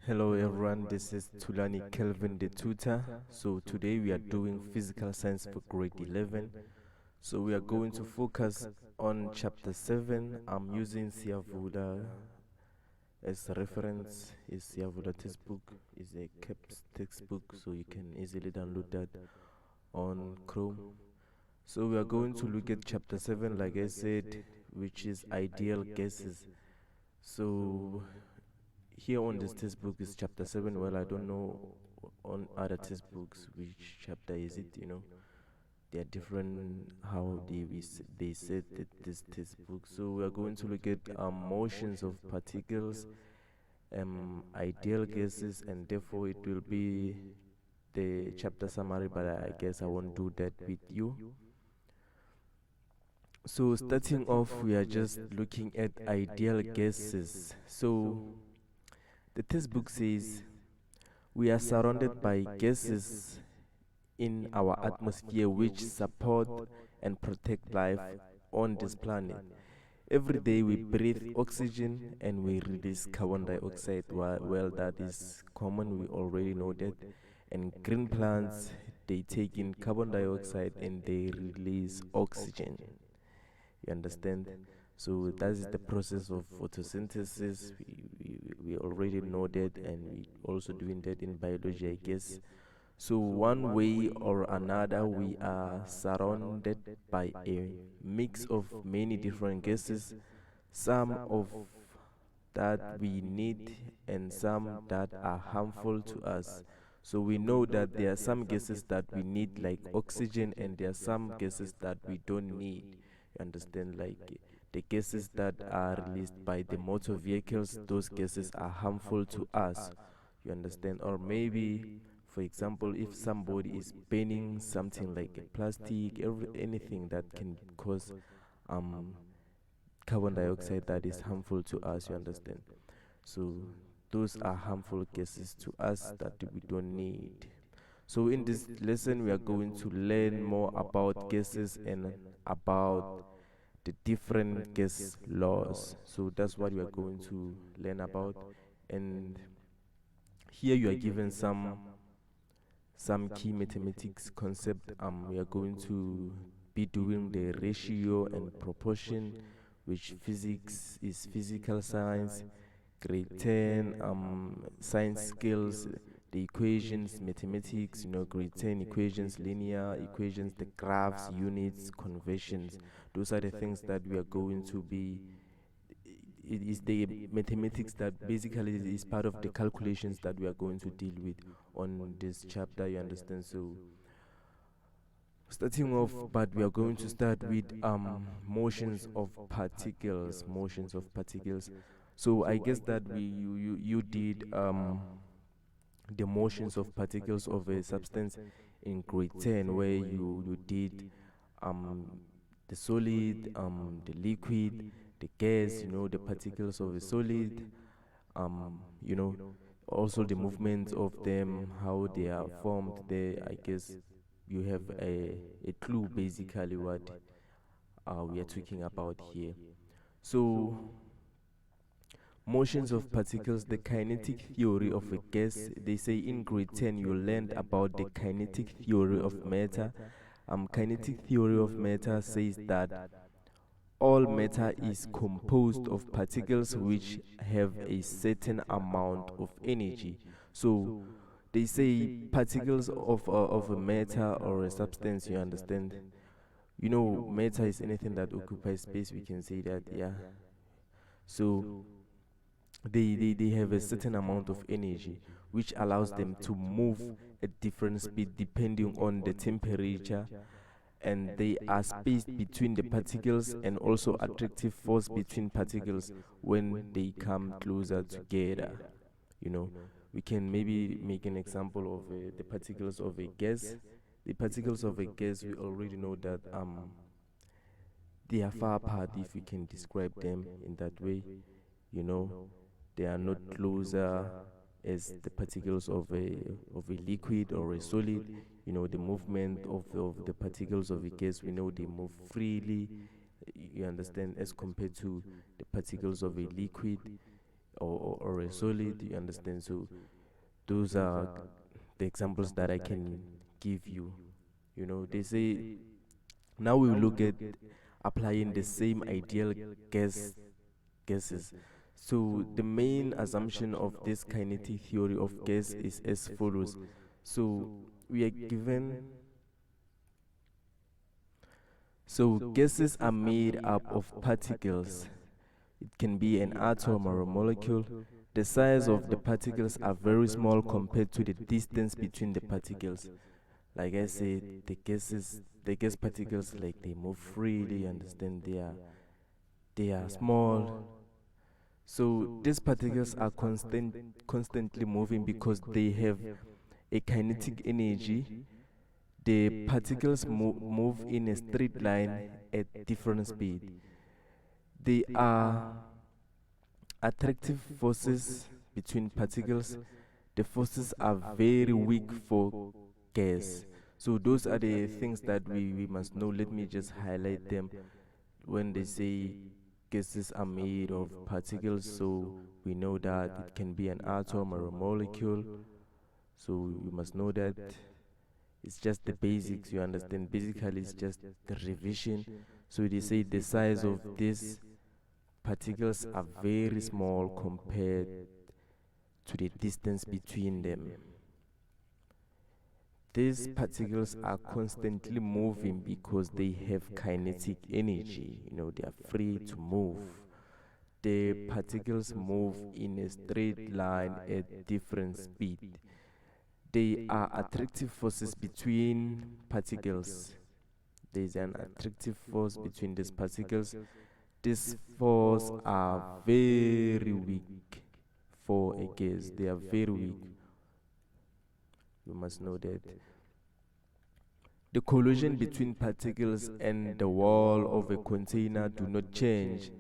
Hello everyone, this is Tulani Kelvin the tutor. So today we are doing physical science for grade 11. So we are going to focus on chapter 7. I'm using Siavula as a reference. Is Siavula textbook is a CAPS textbook, so you can easily download that on Chrome. So we are going to look at chapter 7 like I said, which is ideal gases. So here on this textbook is chapter 7. Well, I don't know on other textbooks which chapter is it. They are different how they said that this textbook. So we are going to look at motions of particles, ideal gases, and therefore it will be the chapter summary, but I guess I won't do that with you. So starting off, we are just looking at ideal gases. So the textbook says we are surrounded by gases in our atmosphere which support and protect life on this planet. Every day we breathe oxygen and we release carbon dioxide. Well, that is common, we already know that. And green plants, they take in carbon dioxide and they release oxygen. You understand? So that is the process of photosynthesis. We already know that, and we also doing that in biology, I guess. So one way or another, we are surrounded by a mix of many different gases, some of that we need and some that are harmful to us. So we know that there are some gases that we need, like oxygen, and there are some gases that we don't need. You understand? Like the gases that are released by the motor vehicles, those gases are harmful to us. You understand? Or maybe, for example, if somebody is burning something like a plastic, anything that can cause um carbon dioxide that is harmful to us, you understand? So those are harmful gases to us that we don't need. So in this lesson, we are going to learn more about gases and about the different gas laws. So that's what we are going to learn about. And here you are given some key mathematics concept. We are going to be doing the ratio and proportion, which physics is physical science. Grade 10, science skills, the equations, mathematics, grade 10 equations, linear equations, the graphs, units, conversions. Those are the things that we are going to be. It is the mathematics that basically is part of the calculations that we are going to deal with on this chapter, you understand? So starting off, but we are going to start with motions of particles. So I guess that you did the motions of particles of a substance in grade 10, where you did um the solid, the liquid, the gas, the particles of a solid, you know, also the movements of them, how they are formed there. I guess you have a clue basically what we are talking about here. So motions of particles, the kinetic theory of a gas. They say in grade 10 you learned about the kinetic theory of matter. Kinetic theory of matter says that all matter is composed of particles which have a certain amount of energy. So they say particles of a matter or a substance, you understand? Matter is anything that occupies space, we can say that, yeah. So they have a certain amount of energy which allows them to move at different speed depending on the temperature, and they are spaced between the particles, and also attractive force between particles when they come closer together. you know we can maybe make an example of the particles of a gas. The particles of a gas, we already know that they are far apart, if we can describe them in that way. you know they are not closer as the particles of a liquid or a solid. The movement of the particles of a gas, we know they move freely, you understand, as compared to the particles of a liquid. or a solid, you understand? So those are the examples that I can give you. You know, they say now we will look at applying the same ideal gases. So the main assumption of this kinetic theory of gas is as follows. So we are given, so gases are made up of particles. It can be an atom or a molecule. The size of the particles are very small compared to the distance between the particles. Like I said, the gas particles, like, they move freely, understand? They are small. So these particles are constantly moving because they have a kinetic energy. The particles move in a straight line at different speed. They are attractive forces between particles. The forces are very weak for gas. So those are the things that we must know. Let me just highlight them. When they say gases are made of particles, so we know that it can be an atom or a molecule. So you must know that. It's just the basics, you understand? Basically, it's just the revision. So they say the size of these particles are very small compared to the distance between them. These particles are constantly moving because they have kinetic energy. You know, they are free to move. The particles move in a straight line at different speed. They are attractive forces between particles. There is an attractive force between these particles. These forces are very weak for a gas. They are very weak. You must know that. The collision between particles and the wall of a container do not change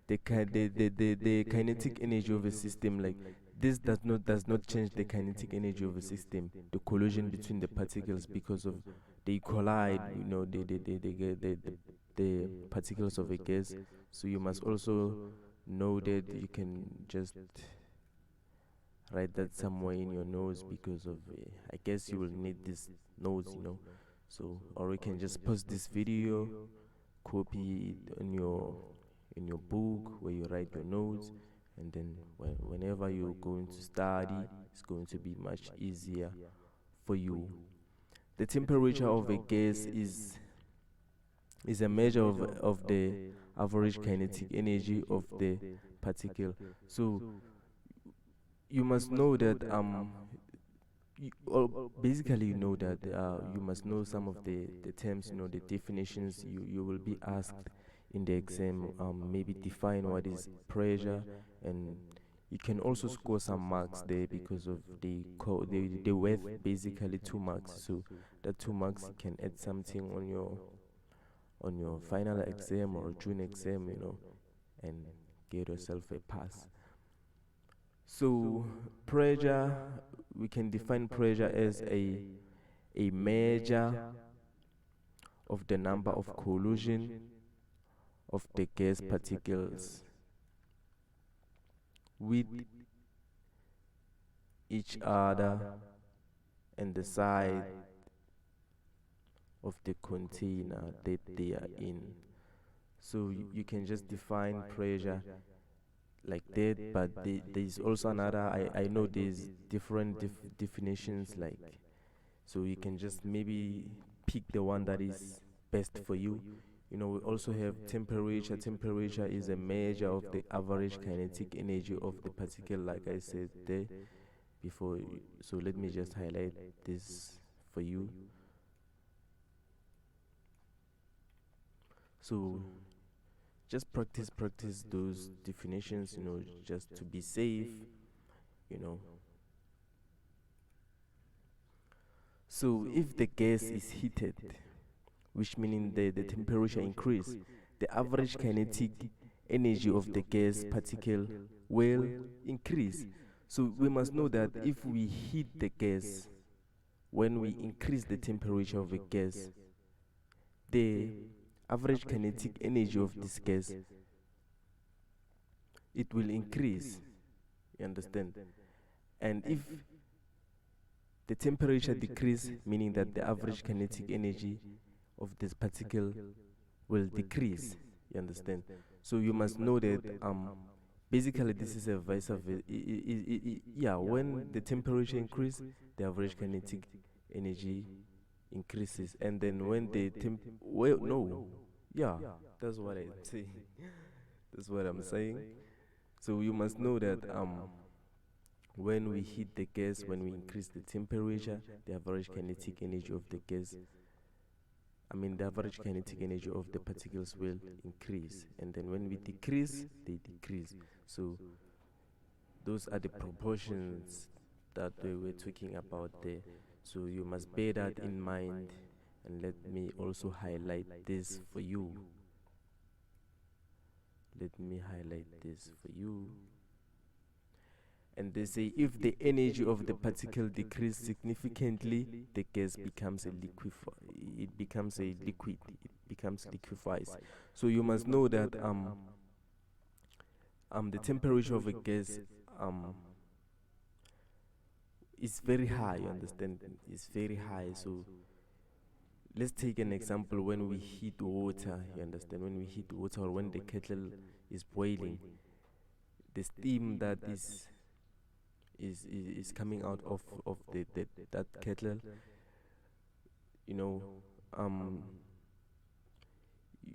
the kinetic energy of a system. Like, this does not change the kinetic energy of a system. The collision between the particles, because of they collide. You know, the particles of a gas. So you must also know that. You can just write that somewhere in your notes, because of I guess you will need these notes, you know. So, or you can just pause this video, copy it in your book where you write your notes, and then whenever you're going to study, it's going to be much easier for you. The temperature of a gas is a measure of the average kinetic energy of the particle. So you must know that basically, you know that you must know some of the terms, you know, the definitions you will be asked in the exam. Maybe define what is pressure, and you can also score some marks there, because of the worth basically 2 marks. So that 2 marks, you can add something on your final exam or June exam, you know, and get yourself a pass. So pressure, we can define pressure as a measure of the number of collision of the gas particles with each other and the side of the container that they are in. So you can just define pressure like that, but there's also another. I know there's different definitions, like, so you can just maybe pick the one that is best for you. You know, we also have temperature. Temperature is a measure of the average kinetic energy of the particle, like I said there before. So let me just highlight this for you. So just practice those definitions, you know, just to be safe, you know. So if the gas is heated, which meaning the temperature increase, the average kinetic energy of the gas particle will increase. So we must know that if we heat the gas, when we increase the temperature of a gas, the average kinetic energy of this gas, it will increase. You understand? And if the temperature decrease, meaning that the average kinetic energy of this particle will decrease. You understand? So you must know that basically this is a vice versa. Yeah, when the temperature increases, the average kinetic energy increases, and then when the well, no, yeah, that's what I say. That's what I'm saying. So you must know that when we heat the gas, when we increase the temperature, the average kinetic energy of the gas, the average kinetic energy of the particles will increase, and then when we decrease, they decrease. So those are the proportions that we were talking about there. So you must bear that in mind, and let me also highlight this for you. Let me highlight this for you. And they say if the energy of the particle decreases significantly, the gas becomes a liquid. It becomes a liquid. It becomes liquefies. So you must know that the temperature of a gas is very high. You understand? It's very high. So let's take an example. When we heat water, you understand? When we heat water, or when the kettle is boiling, the steam that is coming out of that kettle, you know,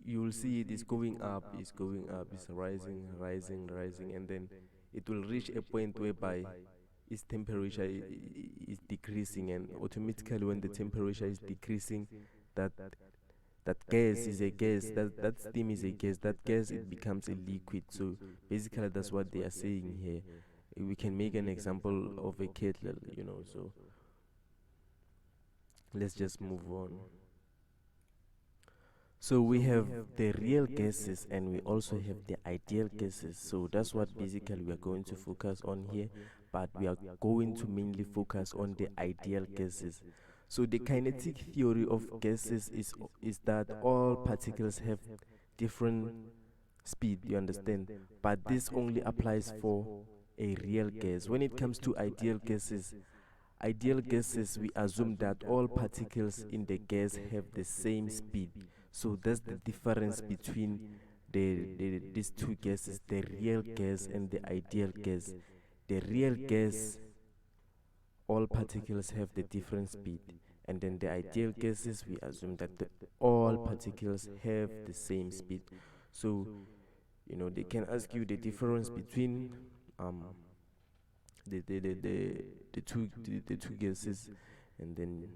you will see it is going up, it's going up, it's rising, rising, rising, and then it will reach a point whereby its temperature is decreasing, and automatically when the temperature is decreasing, that gas is a gas, that steam is a gas, that gas, it becomes a liquid. So basically that's what they are saying here. We can make an example of a kettle, so let's just move on. So we have the real gases, and we also have the ideal gases. So that's what basically we are going to focus on here, but we are going to mainly focus on the ideal gases. So the kinetic theory of gases is that all particles have different speed, you understand? But this only applies for a real gas. When it comes to ideal gases, we assume that all particles in the gas have the same speed. So that's the difference between these two gases, the real gas and the ideal gas. The real gas, all particles have the different speed, and then the ideal gases, we assume that all particles have the same speed. So they can ask you the difference between the two gases, and then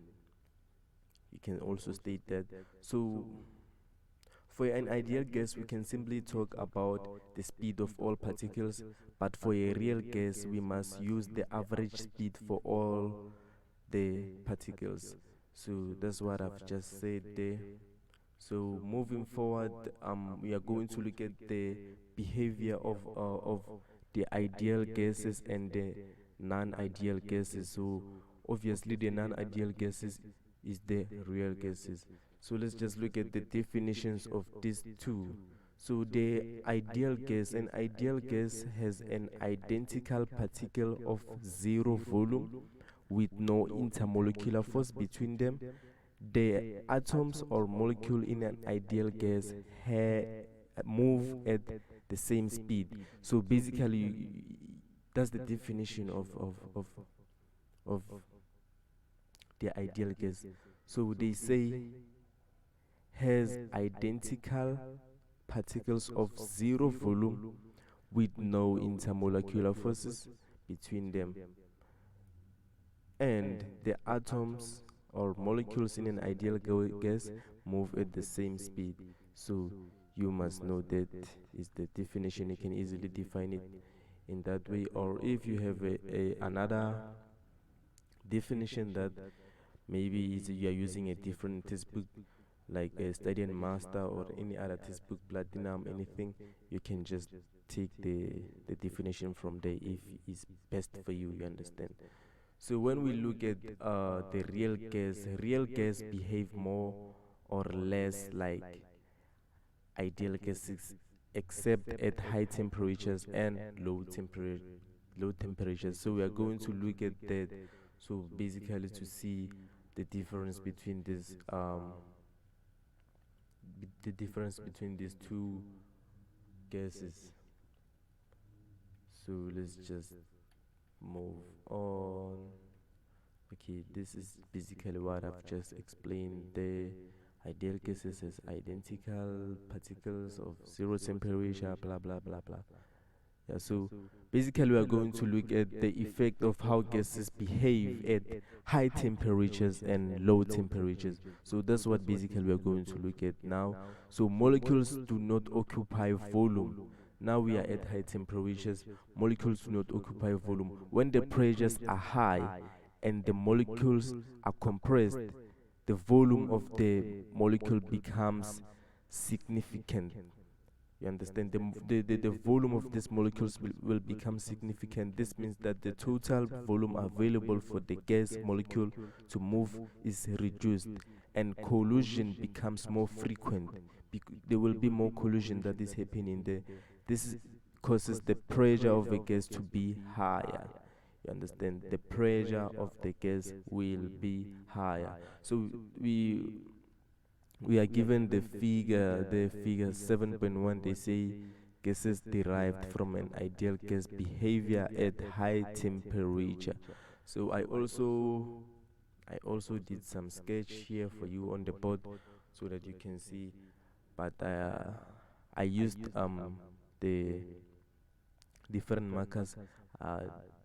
you can also state that. So for an ideal gas, we can simply talk about the speed of all particles, but for a real gas, we must use the average speed for all the particles. So that's what I've just said there. So moving forward, we are going to look at the behavior of the ideal gases and the non-ideal gases. So obviously the non-ideal gases is the real gases. So let's just look at the definitions of these two. So the ideal gas, an ideal gas has an identical particle of zero volume with no intermolecular force between them. The atoms or molecule in an ideal gas move at the same speed. So basically, that's the definition of the ideal gas. So they say has identical particles of zero volume with no intermolecular forces between them, and the atoms or molecules in an ideal gas move at the same speed. So you must know that is the definition. You can easily define it in that way, or if you have another definition that maybe you are using a different textbook, like a Study and Master or any other textbook, Platinum, anything, you can just take the definition from there if it's best for you, you understand. So when we look at the real gas behave more or less like ideal gases, except at high temperatures and low low temperatures. So we are going to look at that. So basically to see the difference between this the difference between these two gases. So let's just move on. Okay, this is basically what I've just explained. The ideal gases is identical particles of zero temperature, blah blah blah blah. Yeah, so basically we are going to look at the effect of how gases behave at high temperatures and low temperatures. So that's what basically we are going to look at now. So molecules do not occupy volume. Now we are at high temperatures. Molecules do not occupy volume. When the pressures are high and the molecules are compressed, the volume of the molecule becomes significant. You understand? The volume of these molecules will become significant. This means that the total volume available for the gas molecule to move is reduced, and collision becomes more frequent. There will be more collision that is happening there. This causes the pressure of a gas to be higher. You understand? The pressure of the gas will be higher. So we are given the figure 7.1. They say gases derived from an ideal gas behavior at high temperature. So I also did some sketch here for you on the board so that you can see, but I used the different markers.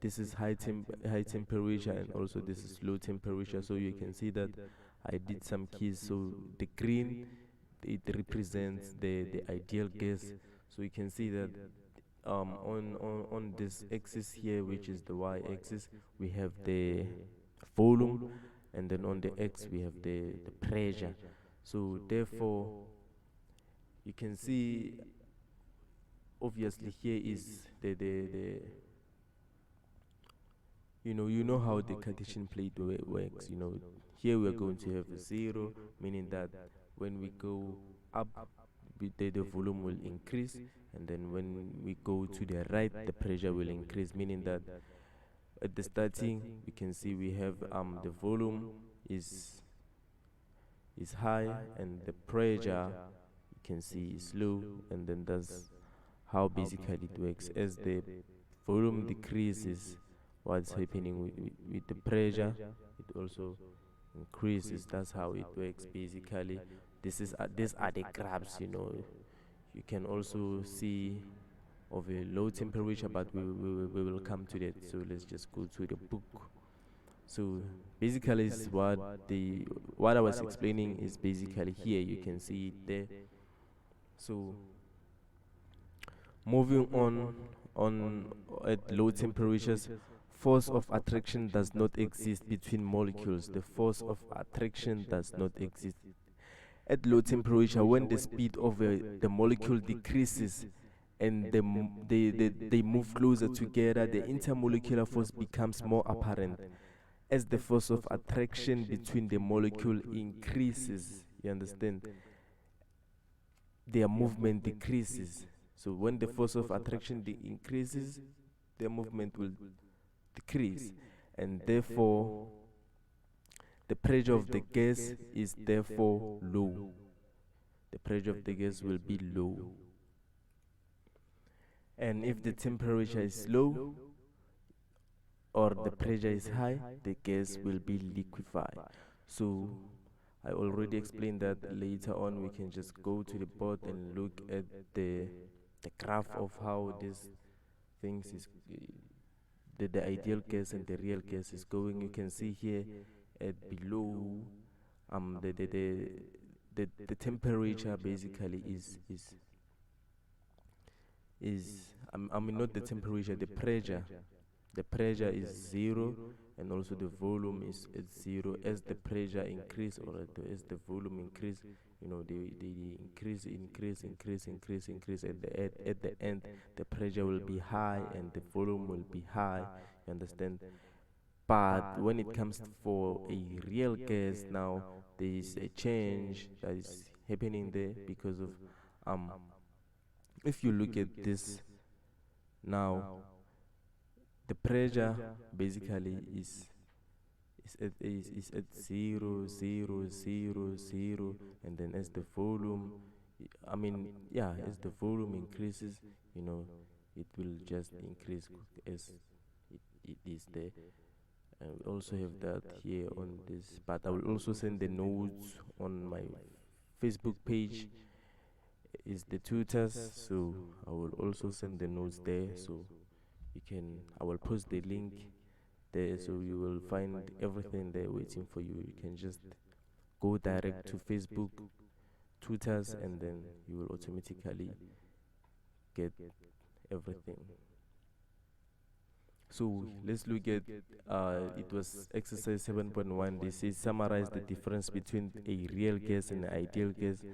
This is high temperature, and also this is low temperature, so you can see that I did some keys. So the green, it represents the ideal gas. So you can see that on this axis here, which is the y-axis, we have the volume, and then on the x we have the pressure. So therefore you can see, obviously here is the you know how the Cartesian plate works. Here we are going to have a zero, meaning that when we go up, the volume will increase, and then when we go to the right, the pressure will increase, meaning that at the starting we can see we have the volume is high, and the pressure you can see is low, and then that's how basically it works. As the volume decreases, what's happening with the pressure, it also increases. That's how it works basically. These are the graphs. You can also see of a low temperature, but we will come to that. So let's just go to the book. So basically is what I was explaining is basically here. You can see it there. So moving on at low temperatures, force of attraction does not exist between molecules. The force of attraction does not exist at low temperature. When the speed of the molecule decreases and they move closer together, the intermolecular force becomes more apparent. As the force of attraction between the molecule increases, you understand, their movement decreases. So when the force of attraction increases, their movement will decrease, and therefore the pressure of the gas is therefore low. The pressure of the gas will be low. And if the temperature is low or the pressure is high, the gas will be liquefied. So I already explained that. Later on we can just go to the board and look at the graph of how this things is the ideal gas and the real gas is going. You can see here at below the temperature basically is I mean not the temperature, the pressure is zero, and also the volume is at zero. As the pressure increase or as the volume increase, they increase. At the end the pressure will be high and the volume will be high, you understand. But when it comes for a real gas, now there is a change that is happening there because of if you look at this now, the pressure basically is at 0, 0, 0, 0, and then as the volume, yeah, as the volume increases, you know, it will just increase as it is there. And we also have that here on this, but I will also send the notes on my Facebook page is the tutors, so I will also send the notes there, so you can, I will post the link there, so you will find everything there waiting for you. You can just go direct to Facebook tutors, and then you will automatically get everything. So let's look at it was exercise 7.1. They say summarize the difference between a real gas and an ideal gas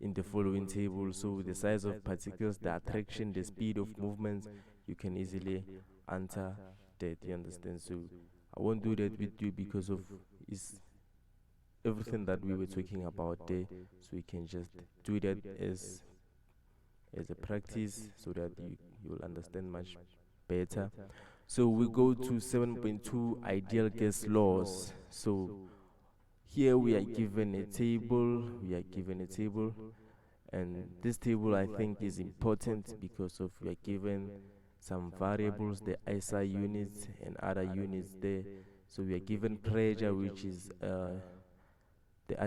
in the following table. So the size of particles, the attraction, the speed of movements, you can easily answer that, you understand? So I won't do that with you because of is everything that we were talking about there. So you can just do that as a practice so that you will understand much better. So we go to 7.2 ideal gas laws. So here we are given a table, and this table I think is important because of we are given some variables, the SI units and other units there. So we are given pressure, which is the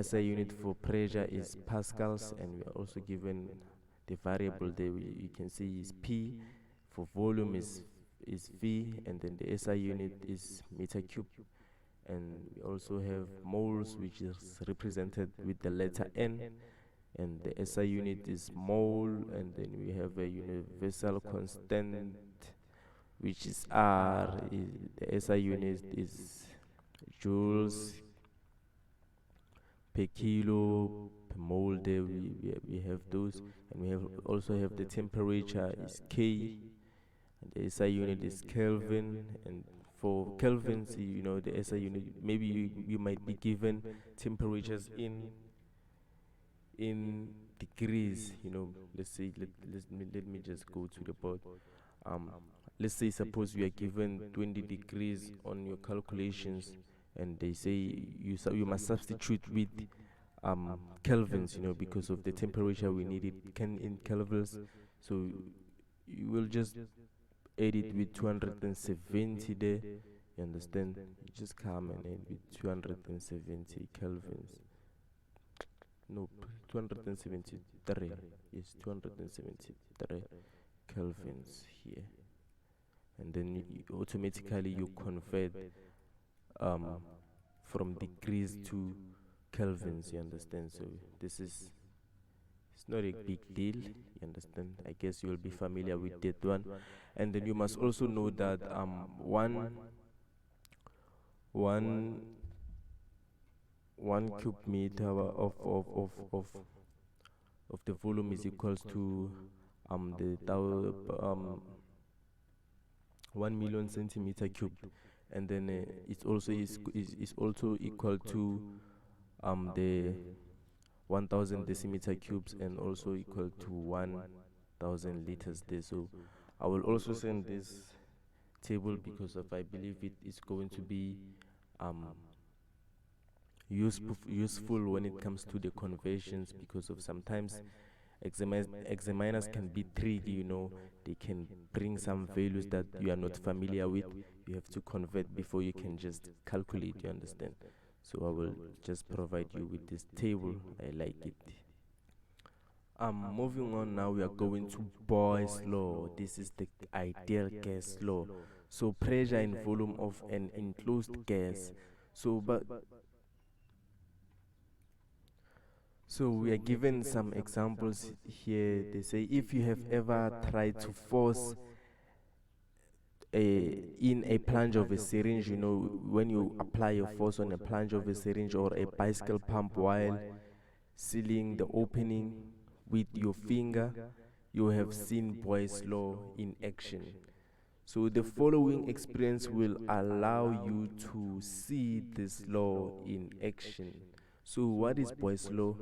SI unit for pressure is pascals, and we are also given the variable there you can see is P, for volume is V, and then the SI unit is meter cube. And we also have moles, which is represented with the letter N, and the SI unit is mole, and then we have a universal constant, which is R. The SI unit is joules per kilo per mole. There we have those, and we have also have the temperature is K, and the SI unit is Kelvin. And for kelvins, the SI unit, maybe you might be given temperatures in degrees. Let's say let me just go to the board. Let's say suppose you are given 20 degrees on your calculations, and they say you must substitute with kelvins, because of the temperature we need it in kelvins. So you will just add it with 270 there, you understand? You just come and add with 270 kelvins. Nope, 273. Yes, 273 kelvins here. And then automatically you convert from degrees to kelvins, you understand? So this is, it's not a big deal, you understand? I guess you will be familiar with that one. And then you must also know that one cube meter of the volume is equals to 1 million centimeter cubed, and then it also is also equal to the 1000 decimeter cubes, and also equal to 1000 liters there. So I will also send this table because of I believe it is going to be useful when it comes to the conversions, because of sometimes examiners can be tricky, they can bring some values that you are not familiar with. You have to convert before you can just calculate, you understand? So I will just provide you with this table. I like it. Moving on now, we are going to Boyle's law. This is the ideal gas law. So pressure and volume of an enclosed gas. So we are given some examples here. They say if you have ever tried to force in a plunge of a syringe, when you apply your force on a plunge of a syringe or a bicycle pump while sealing the opening with your finger, you have seen Boyle's law in action. So the following experience will allow you to see this law in action. So what is Boyle's law?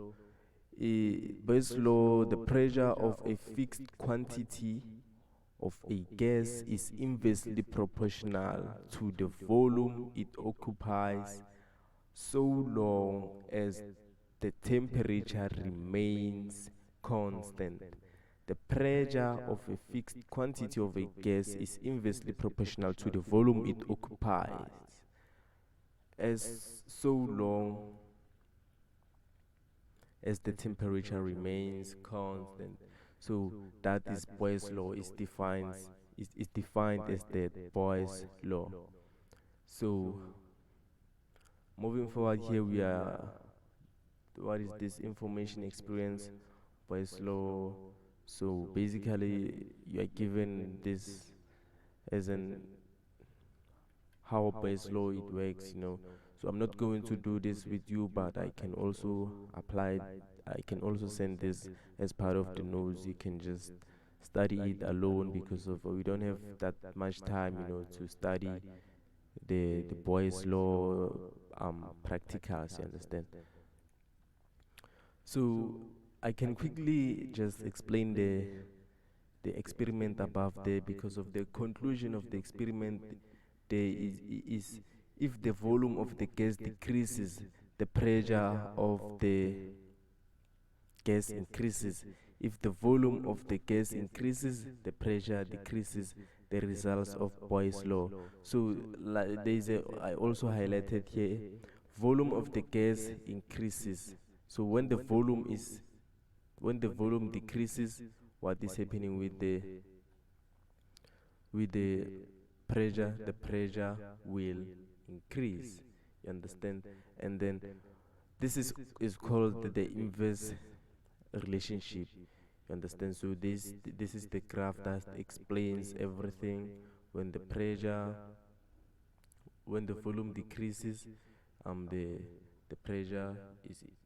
Boyle's law, the pressure of a fixed quantity of a gas is inversely proportional to the volume it occupies so long as the temperature remains constant. The pressure of a fixed quantity of a gas is inversely proportional to the volume it occupies as so long as the temperature remains constant. So that is Boyle's law is defined as the Boyle's law. So moving forward here we are, what is this information experience Boyle's law? So basically you are given this as an how Boyle's law it works, you know. So I'm not going to do this with you, but I can also apply I can also send this as part of the notes. You can just study it alone because of we don't have that much time, you know, to study the Boyle's law practicals, you understand. So I can quickly just explain the experiment above there. Because of the conclusion of the experiment there is if the volume of the gas decreases, the pressure of the gas increases. If the volume of the gas increases, the pressure decreases. The results of Boyle's law. So there is I also highlighted here, volume of the gas increases. So when the volume decreases, what is happening with the pressure? The pressure will increase. You understand? And then this is called the inverse relationship. You understand? So this is the graph that explains everything. When the pressure, when the volume decreases, the pressure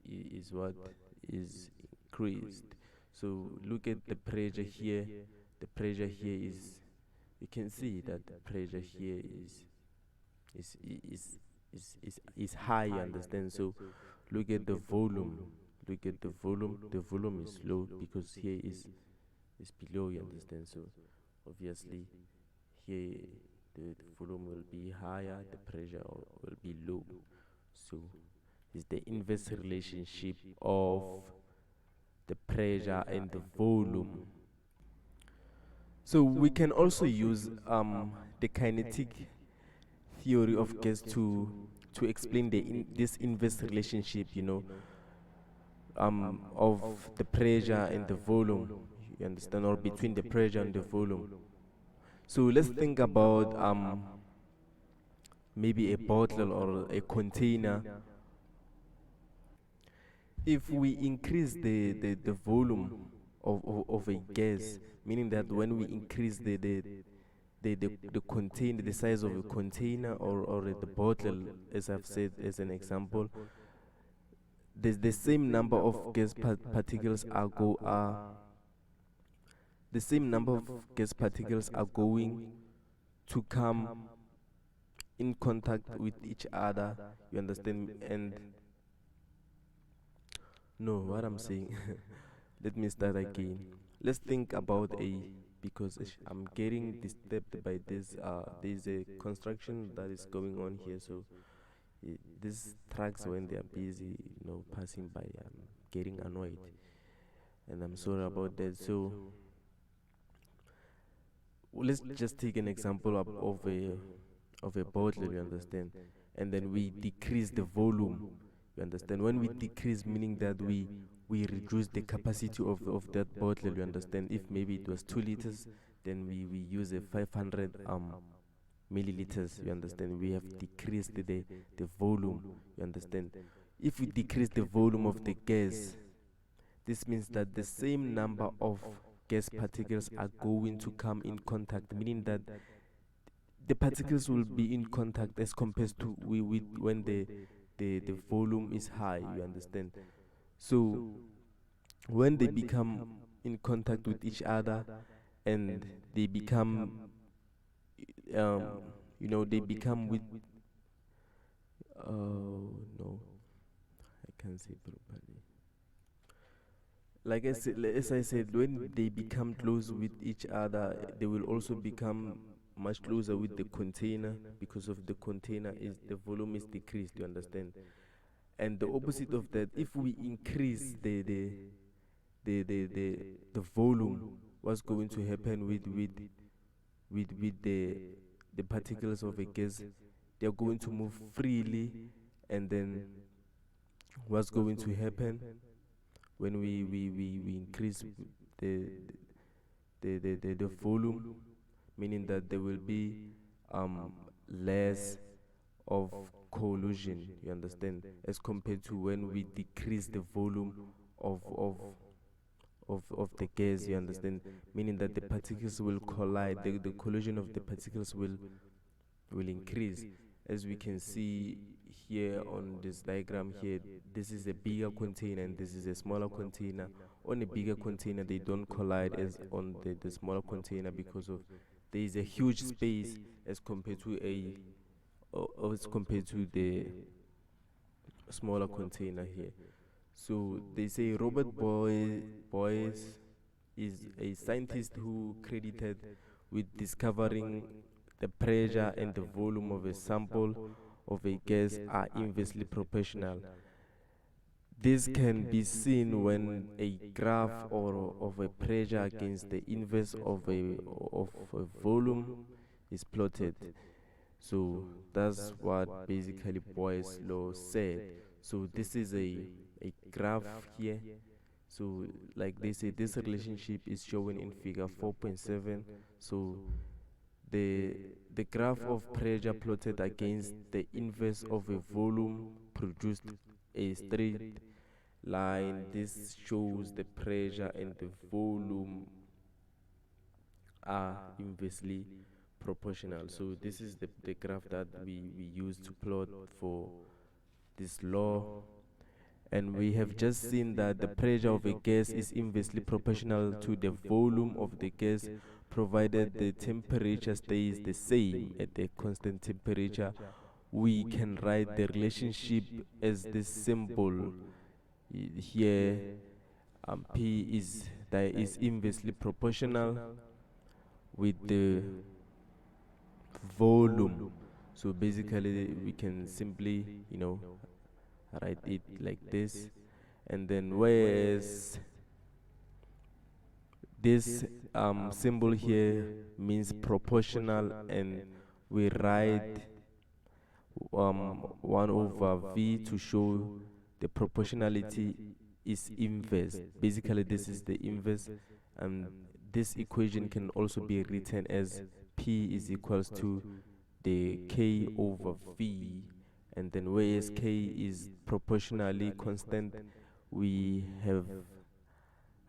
is what is increased. So look at the pressure here. The pressure here is, you can see that the pressure here is is is high. You understand? So look at the volume. Look at the volume. The volume is low because here is below. You understand? So obviously here the volume will be higher, the pressure will be low. So it's the inverse relationship of the pressure and the volume. So we can also use the kinetic theory of gas to explain this inverse relationship, you know, of the pressure and the volume. You understand? Or between the pressure and the volume. So let's think about maybe a bottle or a container. If we increase the volume of a gas, meaning that when we increase the container, the size of a container or the bottle, as I've said as an example, the same number of gas particles the same number of gas particles are going to come in contact with each other. You understand? And no, what I'm saying, let me start again. Let's think about because I'm getting disturbed by this. There's a construction that is going on here, so these trucks, when they are busy, you know, passing by, I'm getting annoyed, and I'm sorry about that. So let's just take an example of a bottle. You understand? And then we decrease the volume. You understand? When we decrease, meaning that we reduce the capacity of that bottle. You understand? If maybe it was 2 liters, then we use a 500 milliliters. You understand? We have decreased the volume. You understand? If we decrease the volume of the gas, this means that the same number of gas particles are going to come in contact, meaning that the particles will be in contact as compared to when the volume is high. You understand? So when they become in contact with each other and they become you know, they become with no, I can't say properly. like as I said, when they become close with each other, they will also become much closer with the container, because of the container is the volume is decreased, you understand? And the opposite of that, if we increase the volume, what's going to happen with the particles of a gas? They're going to move freely, and then what's going to happen when we increase the the volume, meaning that there will be less of collision, you understand, as compared to when we decrease the volume of of of the gas, you understand, meaning that the particles will collide, the collision of the particles will increase. As we can see here on this diagram here, this is a bigger container and this is a smaller container. On a bigger container, they don't collide as on the smaller container, because of there is a huge space as compared to as compared to the smaller container here. So they say Robert Boyle is a scientist who credited with discovering the pressure and the volume of a sample of a gas are inversely proportional. This can be seen when a graph or of a pressure against the inverse of a volume is plotted. So that's what basically Boyle's law said. So this is a graph here. So like they say, this relationship is shown in figure 4.7. So the the graph of pressure plotted against the inverse of a volume produced a straight line. This shows the pressure and the volume are inversely proportional. So this is the graph that we use to plot for this law. And we have just seen that the pressure of a gas is inversely proportional to the volume of the gas, provided the temperature stays the same at a constant temperature. We can write the relationship as this symbol here. P is inversely proportional with the volume. So basically we can simply, write it like this. And then whereas this symbol here means proportional, and we write 1 over V to show the proportionality is inverse. Basically this is the inverse, and this equation can also be written as P is equals to the K over V. And then whereas K is proportionally constant, we have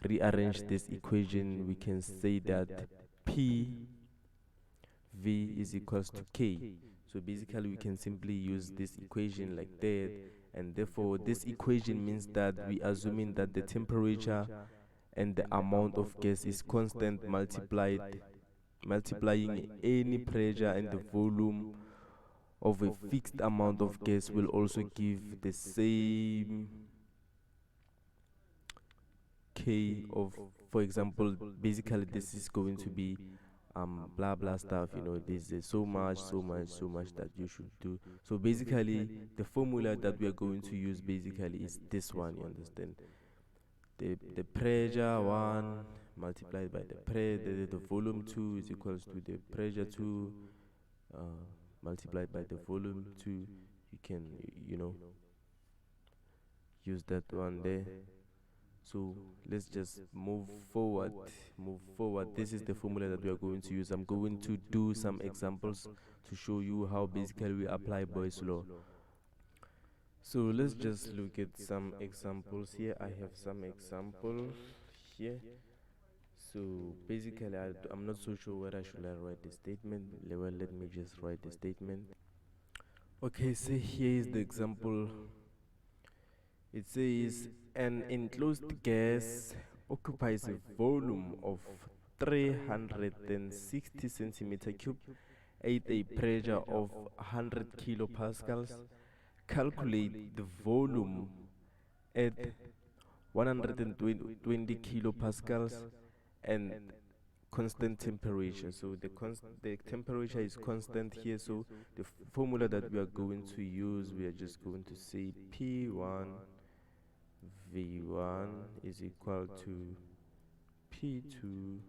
rearranged this equation. We can say that P V is equals to K. So basically we can simply use this equation like that, and therefore this equation means that we assuming that the temperature and the amount of gas is constant, multiplying any pressure and the volume of a fixed amount of gas will also give the same K of, for example, basically this is going to be blah blah stuff, there's so much that you should do. So basically the formula that we are going to use basically is this one, you understand? The pressure 1 multiplied by the volume 2 is equals to the pressure 2 multiplied by the volume 2. You can use that one there. So let's just move forward. This is the formula that we are going to use. I'm going to do some examples to show you how basically we apply Boyle's law. So let's just look at some examples here. I have some examples here. So basically I'm not so sure whether should I write the statement. Well, let me just write the statement. Okay, so here is the example. It says an enclosed gas occupies a volume of 360 centimeter cube at a pressure of 100 kilopascals. Calculate the volume at 120 kilopascals, and constant temperature. So the temperature is constant here, so the formula that we are going to use, we are just going to say P1 V1 is equal to P2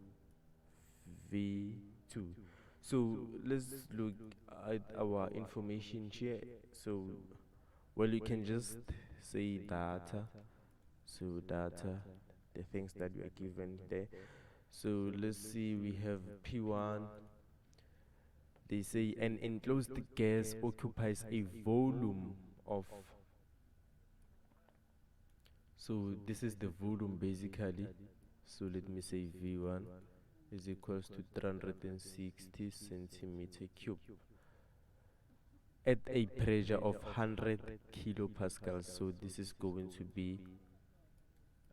V2. So let's look at our information here. So, well, you can just say data. So data, the things that we are given there. So let's see, we have P1. They say an enclosed gas occupies a volume of, so this is the volume basically. So let me say V1 is equals to 360 centimeter cube at a pressure of 100 kilopascals. So this is going to be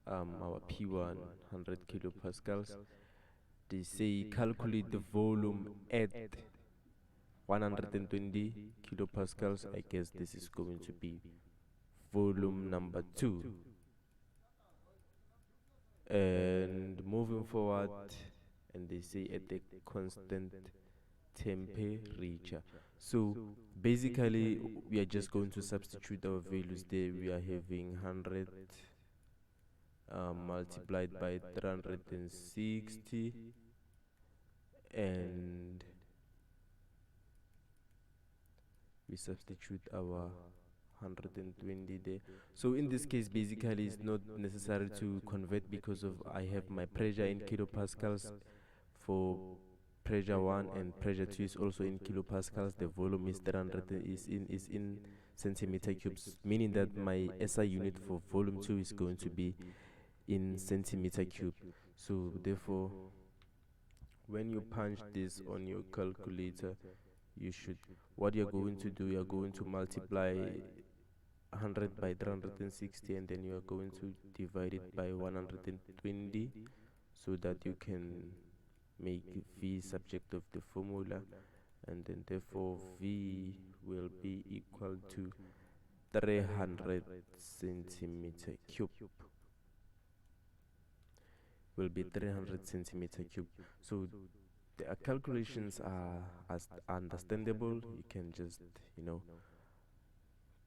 our P1, 100 kilopascals. They say calculate the volume at 120 kilopascals. I guess this is going to be volume number 2. And moving forward, and they say at a constant temperature. So basically, we are just going to substitute our values there. We are having 100 multiplied by 360, and we substitute our 120 there. So in this case, basically, it's not necessary to convert because of I have my pressure in kilopascals for pressure 1, and pressure 2 is also in kilopascals. The volume is 300 is in centimeter cubes, meaning that my SI unit for volume 2 is going to be in centimeter cube. So therefore, when you punch this on your calculator, you should, what you're going to do, you're going to multiply 100 by 360, and then you are going to divide it by 120, so that you can make V subject of the formula, and then therefore V will be equal to 300 centimeter cube. Will be 300 centimeter cube. So the calculations are as understandable. You can just,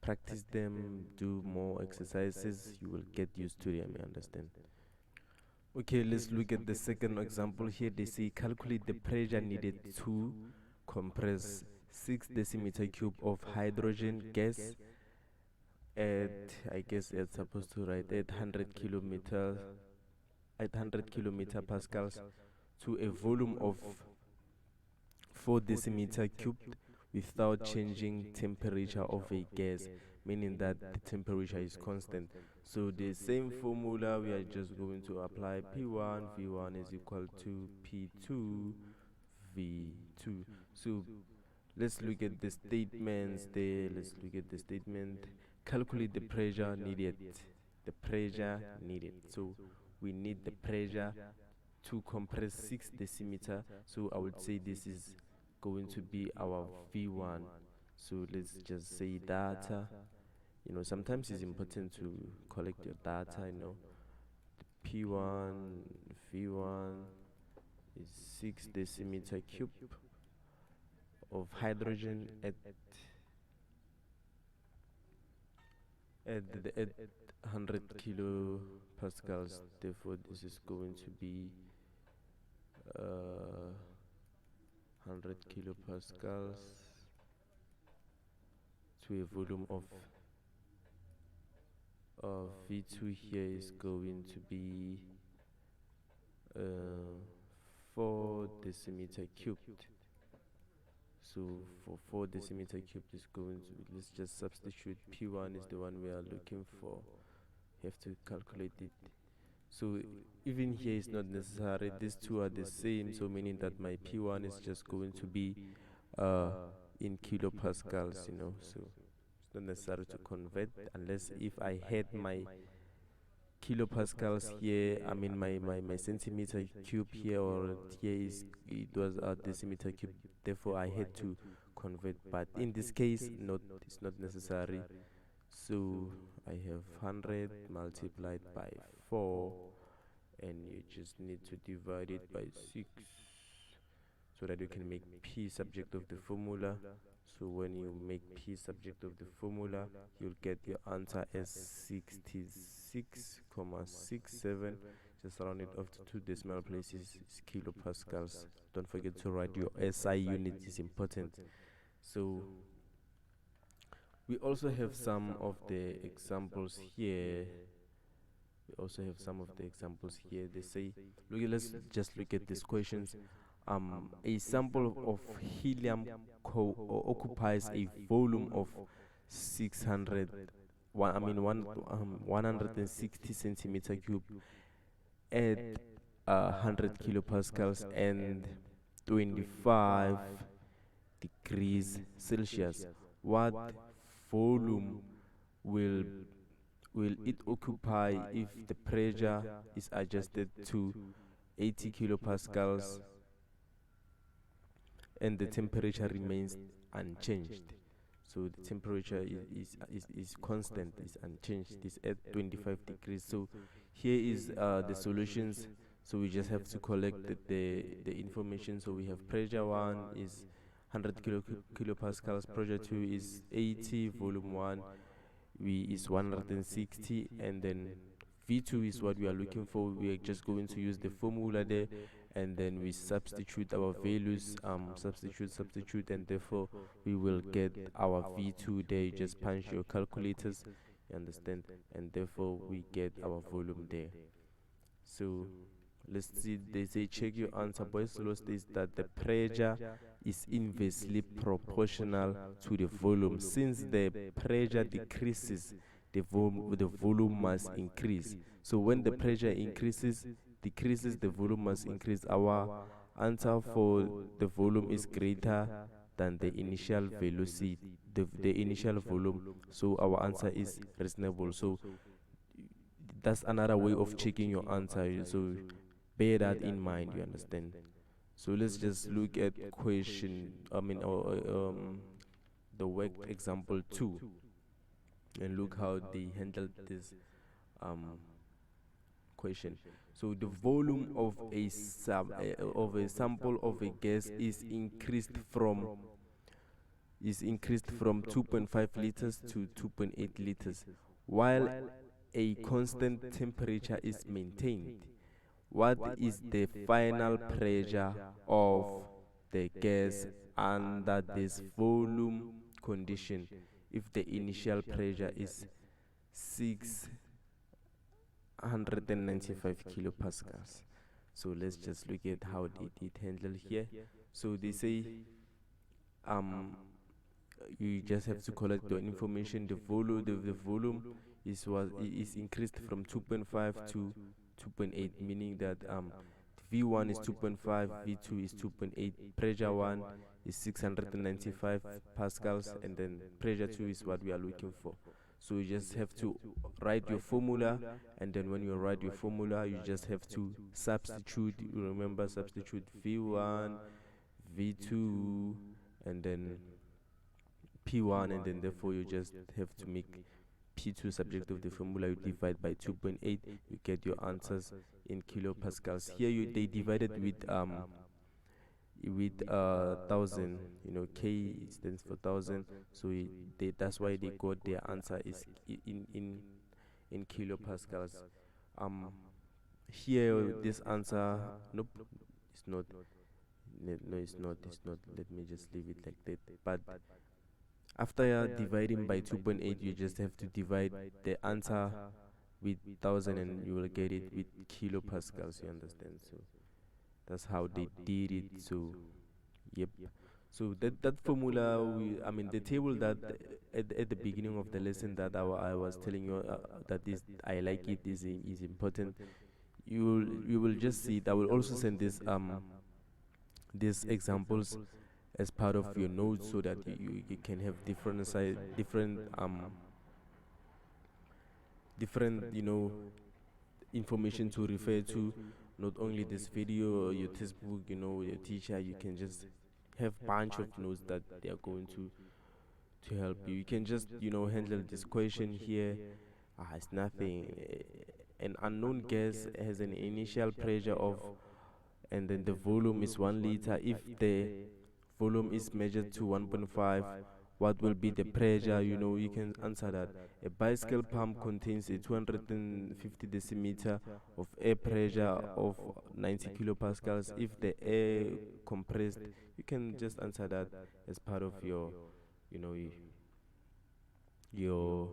practice them, do more exercises. You will get used to them. You understand? Okay, let's look at the second example here. They say calculate the pressure needed to compress 6 decimeter cube of hydrogen gas at, I guess it's supposed to write 800 kilometer pascals to a volume of 4 decimeter cubed without changing temperature of a gas, meaning that the temperature is constant. So the same formula, we are just going to apply P1 V1 is equal to P2 V2. So let's look at the statements there. Let's look at the statement. Calculate the pressure needed. The pressure needed. So we need the pressure to compress 6 decimeter. So I would say this is going to be our V1. So let's just say data. Sometimes it's important to collect your data. The P1 V1 is 6 decimeter cube of hydrogen at 100 kilopascals. Therefore, this is going to be 100 kilopascals to a volume of V2 here is going to be 4 decimeter cubed. So for 4 decimeter cubed is going to be, let's just substitute P1 is the one we are looking for. You have to calculate it. So even here it's not necessary, these two are the same, so meaning that my P1 is just going to be in kilopascals, so it's not necessary to convert, unless if I had my kilopascals here, I mean my centimeter cube here, or here it was a decimeter cube, therefore I had to convert, but in this case it's not necessary. So I have 100 multiplied by 4, and you just need to divide it by 6 so that you can make P subject of the formula. So when you make P subject of the formula, you'll get your answer as 66,67. Just round it off to 2 decimal places, is kilopascals. Don't forget to write your SI unit, is important. So we also have some of the examples here. They say, look, let's just look at these questions. A sample of helium occupies a volume of 160 centimeter cube at 100 kilopascals and 25 degrees Celsius. What volume will it occupy if the pressure is adjusted to 80 kilopascals and the temperature remains unchanged? So the temperature is constant, is unchanged, is at 25 degrees. So here is the solutions. So we just have to collect the information. So we have pressure 1 is 100 kilopascals, pressure 2 is 80, volume 1 is 160, and then V2 is what we are looking for. We are just going to use the formula there, and then we substitute our values, substitute, and therefore we will get our V2 there. You just punch your calculators, you understand, and therefore we get our volume there. So let's see, they say check your answer. Boyle's law states that the pressure is inversely proportional to the volume. Since the pressure decreases, the volume must increase. So when the pressure decreases, the volume must increase. Our answer for the volume is greater than the initial velocity, the initial volume. So our answer is reasonable. So that's another way of checking your answer. So bear that in mind, you understand. So let's just look at the work example 2, and look how they handled this question. So the volume of a sample of a gas is increased from 2.5 liters to 2.8 liters, while a constant temperature is maintained. What is the final pressure of the gas under this volume condition if the initial pressure is 695 kilopascals? So let's just look at how they did handle here. So they say you just have to collect the information. The volume is increased from 2.5 to 2.8, meaning that V1 is 2.5, V2 is 2.8, pressure 1 is 695 pascals, and then pressure 2 is what we are looking for. So you just have to write your formula, and then when you write your formula, you just have to substitute. You remember, substitute V1, V2, and then P1, and then therefore you just have to make P2 subject of the formula. You divide by 2.8, you get your answers in kilopascals. Here they divided with 1000. You know, K stands for 1000, so that's why they got their answer is in kilopascals. Here this answer, nope, it's not. No, it's not. Let me just leave it like that. But after dividing by 2.8, you just have to divide the answer with 1000, and you will get it with kilopascals, you understand? So that's how they did it. So yep. So that formula, the table that at the beginning of the lesson that I was telling you that is, I like it, is important. You will just see it. I will also send these examples as part of your notes, so that you can have different information to refer to. Not only this video or your textbook, your teacher, you can just have bunch of notes that they are going to help you. You can just handle this question here. It's nothing. an unknown gas has an initial pressure of, and then the volume is 1 liter. If the volume is measured to 1.5, what will be the pressure? You can answer that. A bicycle pump contains a 250 decimeter of air pressure of 90 kilopascals. If the air compressed, you can just answer that as part of your, you know, your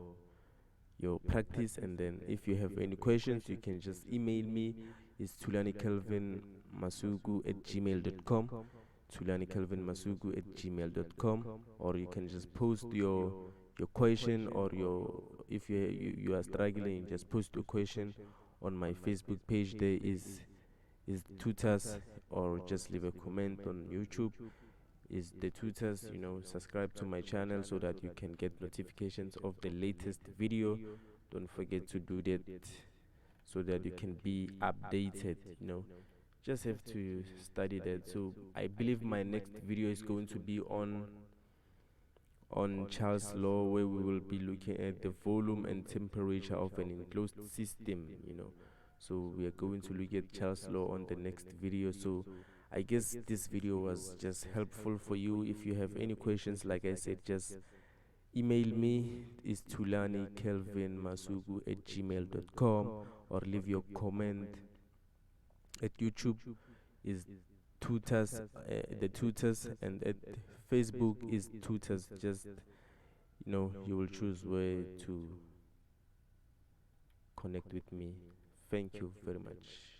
your practice. And then if you have any questions, you can just email me. It's tulanikelvinmasuku@gmail.com, tulanikelvinmasuku@gmail.com, or you can just post your question, or your, if you are struggling, just post your question on my Facebook page. There is tutors, or just leave a comment on YouTube. Is the tutors. Subscribe to my channel so that you can get notifications of the latest video. Don't forget to do that so that you can be updated. Just have to study that. So I believe my next video is going to be on Charles' law, where we will be looking at the volume and temperature of an enclosed system. So we are going to look at Charles' law on the next video. So I guess this video was just helpful for you. If you have any questions, like I said, just email me. Is tulanikelvinmasuku@gmail.com, or leave your comment at YouTube. Is tutors, the tutors, and at Facebook is tutors. Just you will choose where to connect with me. Thank you very much.